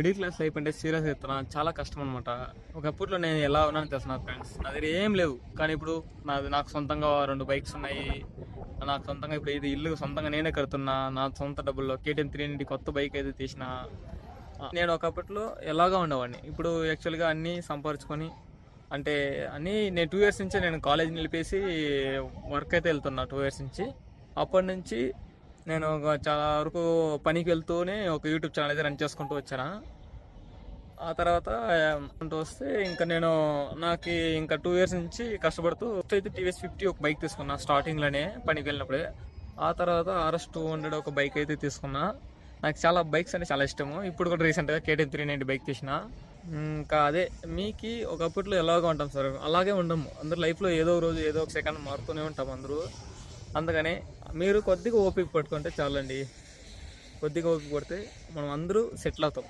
Middle class life అంటే serious చెప్తున్నా, చాలా కష్టం అనమాట. ఒకప్పట్లో నేను ఎలా ఉన్నాను తెలుసు ఫ్రెండ్స్, నా దగ్గర ఏం లేవు. కానీ ఇప్పుడు నాకు సొంతంగా 2 బైక్స్ ఉన్నాయి. నాకు సొంతంగా ఇప్పుడు ఇది ఇల్లు సొంతంగా నేనే కడుతున్నా. నా సొంత డబ్బుల్లో KTM 390 కొత్త బైక్ అయితే తీసిన. నేను ఒకప్పట్లో ఎలాగా ఉండేవాడిని. ఇప్పుడు యాక్చువల్గా అన్నీ సంపాదించుకొని, అంటే అన్నీ నేను 2 ఇయర్స్ నుంచే నేను కాలేజ్ నిలిపేసి వర్క్ అయితే వెళ్తున్నా 2 ఇయర్స్ నుంచి. అప్పటి నుంచి నేను చాలా వరకు పనికి వెళ్తూనే ఒక యూట్యూబ్ ఛానల్ అయితే రన్ చేసుకుంటూ వచ్చాను. ఆ తర్వాత అంటూ వస్తే ఇంకా నాకు ఇంకా 2 ఇయర్స్ నుంచి కష్టపడుతూ అయితే TVS 50 ఒక బైక్ తీసుకున్నా స్టార్టింగ్లోనే పనికి వెళ్ళినప్పుడే. ఆ తర్వాత RS 200 ఒక బైక్ అయితే తీసుకున్నా. నాకు చాలా బైక్స్ అంటే చాలా ఇష్టము. ఇప్పుడు కూడా రీసెంట్గా KTM 390 బైక్ తీసిన. ఇంకా అదే మీకు ఒకప్పట్లో ఎలాగో ఉంటాం సార్, అలాగే ఉండము. అందరు లైఫ్లో ఏదో రోజు ఏదో ఒక సెకండ్ మారుతూనే ఉంటాం అందరూ. అందుకని మీరు కొద్దిగా ఓపిక పట్టుకుంటే చాలండి. కొద్దిగా ఓపిక పడితే మనం అందరూ సెటిల్ అవుతాం.